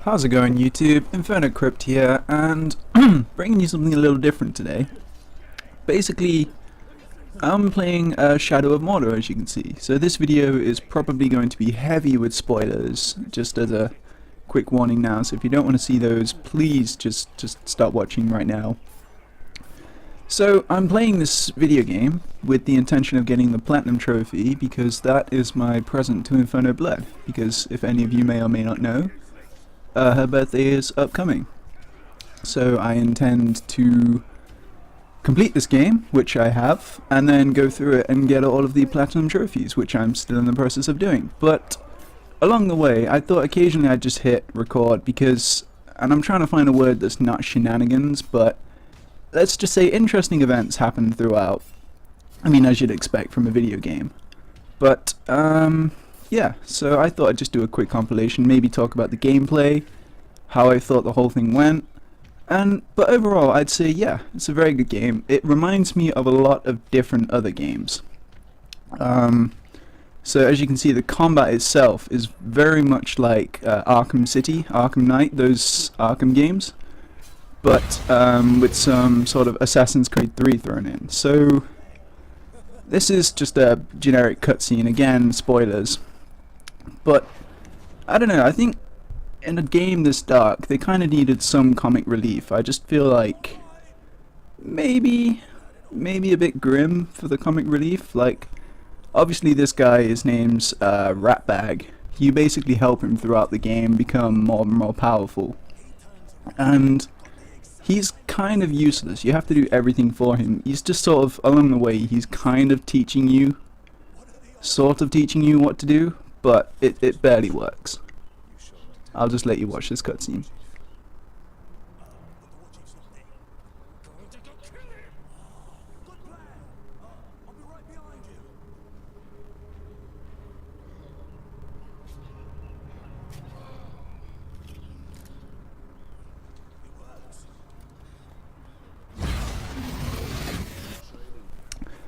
How's it going, YouTube? Inferno-Crypt here, and bringing you something a little different today. Basically, I'm playing Shadow of Mordor, as you can see. So this video is probably going to be heavy with spoilers, just as a quick warning now. So if you don't want to see those, please just start watching right now. So I'm playing this video game with the intention of getting the Platinum Trophy, because that is my present to Inferno-Blood. Because if any of you may or may not know, her birthday is upcoming. So I intend to complete this game, which I have, and then go through it and get all of the Platinum Trophies, which I'm still in the process of doing. But along the way, I thought occasionally I'd just hit record because, and I'm trying to find a word that's not shenanigans, but let's just say interesting events happen throughout. I mean, as you'd expect from a video game. But, yeah, so I thought I'd just do a quick compilation, maybe talk about the gameplay, how I thought the whole thing went, but overall I'd say, yeah, it's a very good game. It reminds me of a lot of different other games. So as you can see, the combat itself is very much like Arkham City, Arkham Knight, those Arkham games, but with some sort of Assassin's Creed 3 thrown in. So this is just a generic cutscene, again, spoilers. But I don't know, I think in a game this dark they kind of needed some comic relief. I just feel like maybe a bit grim for the comic relief. Like, obviously this guy, his name's Ratbag. You basically help him throughout the game become more and more powerful, and he's kind of useless. You have to do everything for him. He's just sort of, along the way, he's kind of teaching you what to do, but it barely works. I'll just let you watch this cutscene.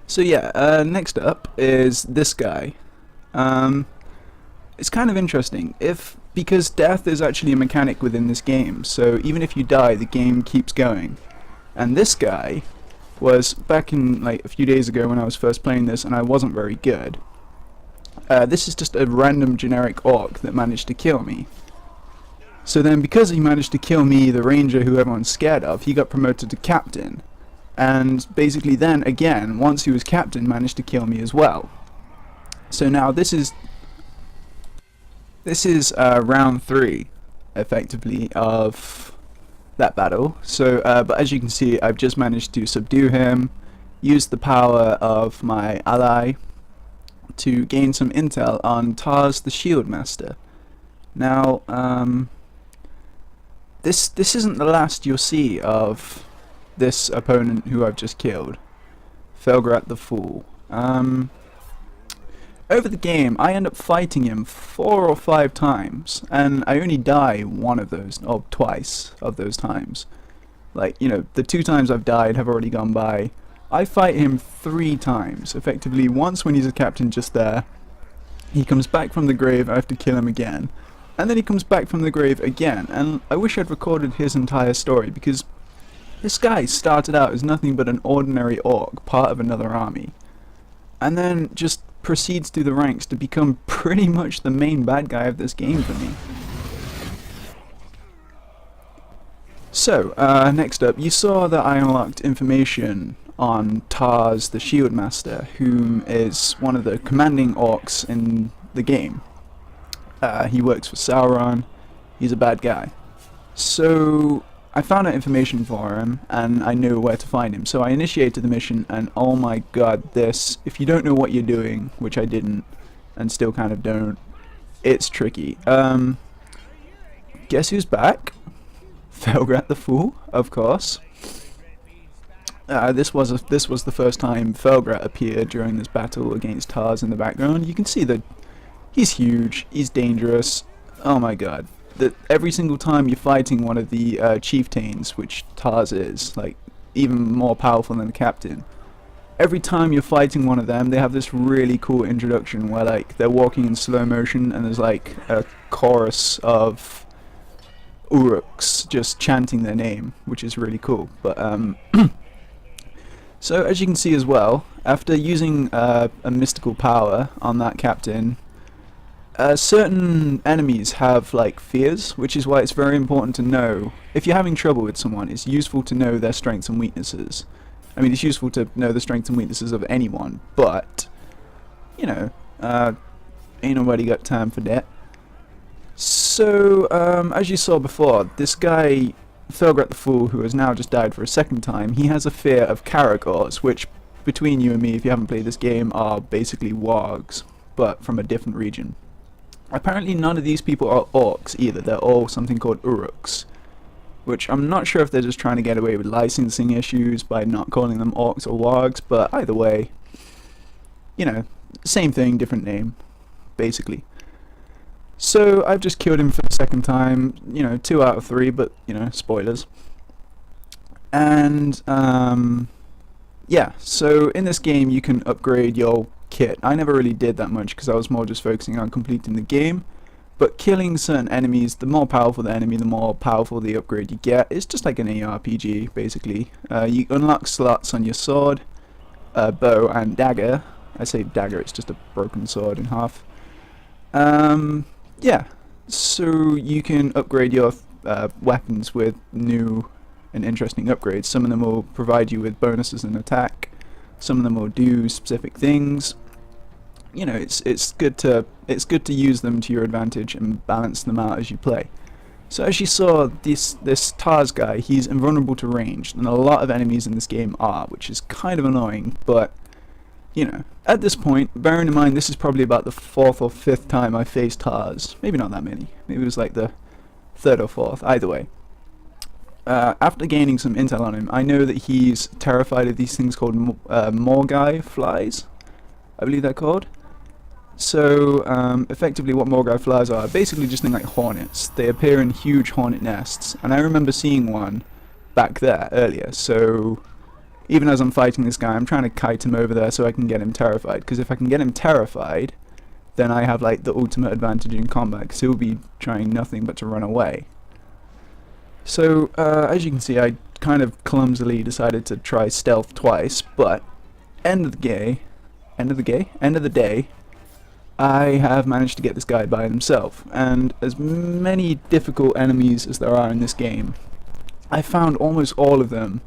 So yeah, next up is this guy. It's kind of interesting, because death is actually a mechanic within this game, so even if you die, the game keeps going. And this guy was, back in like a few days ago when I was first playing this and I wasn't very good, this is just a random generic orc that managed to kill me. So then, because he managed to kill me, the ranger who everyone's scared of, he got promoted to captain. And basically then, again, once he was captain, managed to kill me as well. So now this is round 3, effectively, of that battle. So, but as you can see, I've just managed to subdue him, use the power of my ally to gain some intel on Tars the Shield Master. Now, this isn't the last you'll see of this opponent who I've just killed, Felgrat the Fool. Over the game, I end up fighting him 4 or 5 times, and I only die one of those, or twice of those times. Like, you know, the 2 times I've died have already gone by. I fight him 3 times, effectively. Once when he's a captain just there, he comes back from the grave, I have to kill him again, and then he comes back from the grave again, and I wish I'd recorded his entire story, because this guy started out as nothing but an ordinary orc, part of another army, and then just proceeds through the ranks to become pretty much the main bad guy of this game for me. So, next up, you saw that I unlocked information on Tars the Shield Master, whom is one of the commanding orcs in the game. He works for Sauron, he's a bad guy. So I found out information for him, and I knew where to find him, so I initiated the mission, and oh my god, this, if you don't know what you're doing, which I didn't, and still kind of don't, it's tricky. Guess who's back? Felgrat the Fool, of course. This was the first time Felgrat appeared during this battle against Tars in the background. You can see that he's huge, he's dangerous, oh my god. That every single time you're fighting one of the chieftains, which Tars is, like, even more powerful than the captain, every time you're fighting one of them, they have this really cool introduction where, like, they're walking in slow motion and there's like a chorus of Uruks just chanting their name, which is really cool. But so as you can see as well, after using a mystical power on that captain, certain enemies have like fears, which is why it's very important to know, if you're having trouble with someone, it's useful to know their strengths and weaknesses. I mean, it's useful to know the strengths and weaknesses of anyone, but, you know, ain't nobody got time for that. So, as you saw before, this guy, Thurgrat the Fool, who has now just died for a second time, he has a fear of Caragors, which, between you and me, if you haven't played this game, are basically wargs, but from a different region. Apparently none of these people are orcs either, they're all something called Uruks, which I'm not sure if they're just trying to get away with licensing issues by not calling them orcs or wargs, but either way, you know, same thing, different name, basically. So I've just killed him for the second time, you know, 2 out of 3, but, you know, spoilers. And, yeah, so in this game you can upgrade your kit. I never really did that much because I was more just focusing on completing the game, but killing certain enemies, the more powerful the enemy, the more powerful the upgrade you get. It's just like an ARPG, basically. You unlock slots on your sword, bow and dagger. I say dagger, it's just a broken sword in half. Yeah, so you can upgrade your weapons with new and interesting upgrades. Some of them will provide you with bonuses in attack, some of them will do specific things. You know, it's good to use them to your advantage and balance them out as you play. So as you saw, this Tars guy, he's invulnerable to ranged, and a lot of enemies in this game are, which is kind of annoying, but you know, at this point, bearing in mind this is probably about the 4th or 5th time I faced Tars, maybe not that many, maybe it was like the 3rd or 4th, either way. After gaining some intel on him, I know that he's terrified of these things called Morgai flies, I believe they're called. So effectively what Morgai flies are basically just things like hornets. They appear in huge hornet nests, and I remember seeing one back there earlier, so even as I'm fighting this guy, I'm trying to kite him over there so I can get him terrified, because if I can get him terrified, then I have like the ultimate advantage in combat, because he'll be trying nothing but to run away. So as you can see, I kind of clumsily decided to try stealth twice, but end of the day, I have managed to get this guy by himself. And as many difficult enemies as there are in this game, I found almost all of them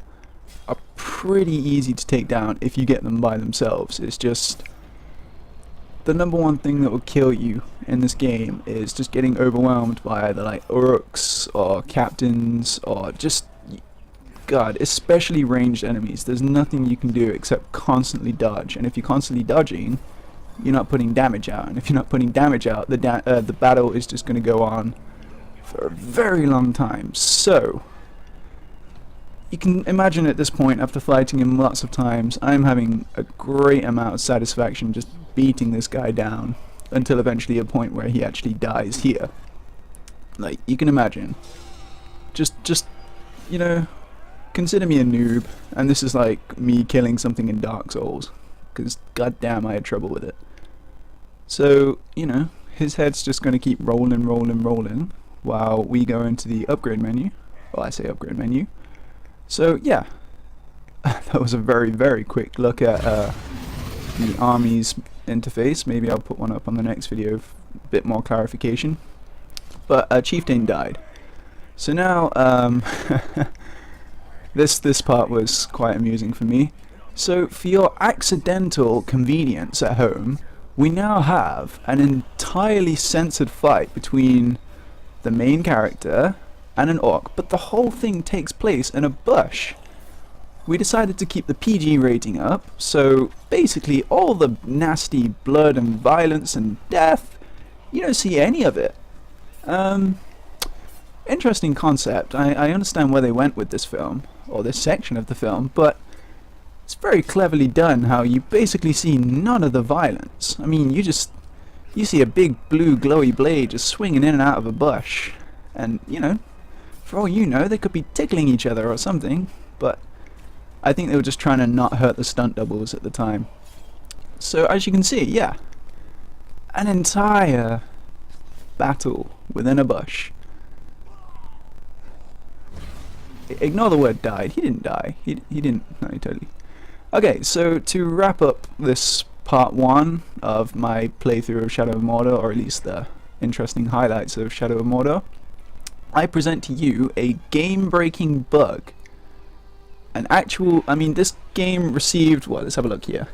are pretty easy to take down if you get them by themselves. It's just the number one thing that will kill you in this game is just getting overwhelmed by either like Uruks or captains or just, God, especially ranged enemies. There's nothing you can do except constantly dodge, and if you're constantly dodging, you're not putting damage out, and if you're not putting damage out, the battle is just going to go on for a very long time. So you can imagine at this point, after fighting him lots of times, I'm having a great amount of satisfaction just beating this guy down until eventually a point where he actually dies here. Like, you can imagine. Just you know, consider me a noob, and this is like me killing something in Dark Souls, because goddamn I had trouble with it. So, you know, his head's just going to keep rolling while we go into the upgrade menu. Well, I say upgrade menu. So yeah, that was a very quick look at the army's interface. Maybe I'll put one up on the next video for a bit more clarification. But Chieftain died. So now this part was quite amusing for me. So for your accidental convenience at home, we now have an entirely censored fight between the main character and an orc, but the whole thing takes place in a bush. We decided to keep the PG rating up, so basically all the nasty blood and violence and death, you don't see any of it. Interesting concept. I understand where they went with this film, or this section of the film, but it's very cleverly done how you basically see none of the violence. I mean, you see a big blue glowy blade just swinging in and out of a bush, and you know, for all you know, they could be tickling each other or something, but I think they were just trying to not hurt the stunt doubles at the time. So as you can see, yeah, an entire battle within a bush. ignore the word died. He didn't die. He didn't. No, he totally. Okay, so to wrap up this part 1 of my playthrough of Shadow of Mordor, or at least the interesting highlights of Shadow of Mordor, I present to you a game-breaking bug. An actual, I mean, this game received, well, let's have a look here.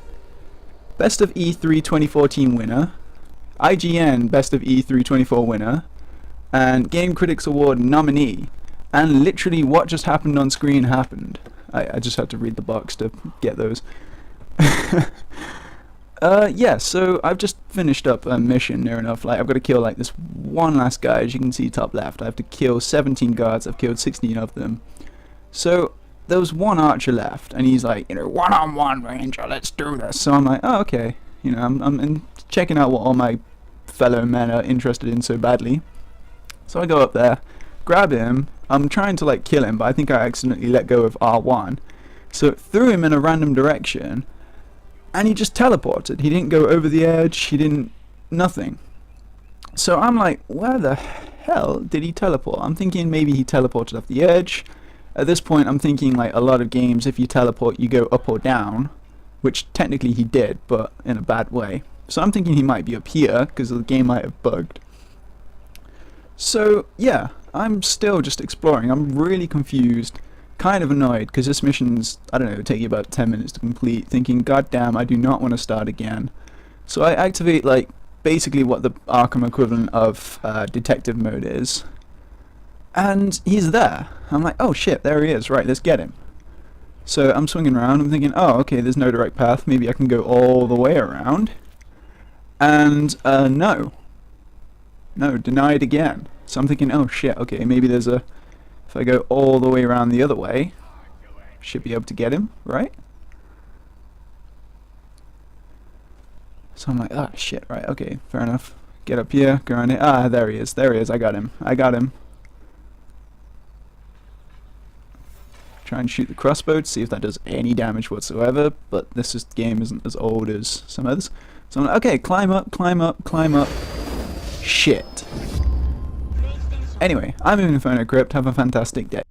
Best of E3 2014 winner, IGN Best of E3 2014 winner, and Game Critics Award nominee. And literally what just happened on screen happened. I just had to read the box to get those. Yeah, so I've just finished up a mission near enough. Like, I've got to kill like this one last guy, as you can see top left. I have to kill 17 guards. I've killed 16 of them. So there was one archer left, and he's like, you know, one-on-one ranger, let's do this. So I'm like, oh, okay. You know, I'm checking out what all my fellow men are interested in so badly. So I go up there, grab him. I'm trying to like kill him, but I think I accidentally let go of R1. So it threw him in a random direction, and he just teleported. He didn't go over the edge, he didn't, nothing. So I'm like, where the hell did he teleport? I'm thinking maybe he teleported off the edge. At this point I'm thinking like a lot of games, if you teleport you go up or down, which technically he did, but in a bad way. So I'm thinking he might be up here, because the game might have bugged. So yeah, I'm still just exploring. I'm really confused, kind of annoyed, because this mission's, I don't know, it'll take you about 10 minutes to complete, thinking, god damn, I do not want to start again. So I activate like basically what the Arkham equivalent of detective mode is, and he's there. I'm like, oh shit, there he is, right, let's get him. So I'm swinging around, I'm thinking, oh okay, there's no direct path, maybe I can go all the way around, and no, denied again. So I'm thinking, oh shit, okay, maybe there's a, if I go all the way around the other way, should be able to get him, right? So I'm like, ah, shit, right, okay, fair enough. Get up here, go around here, ah, there he is, I got him. Try and shoot the crossbow to see if that does any damage whatsoever, but this game isn't as old as some others. So I'm like, okay, climb up. Shit. Anyway, I'm in Inferno Crypt, have a fantastic day.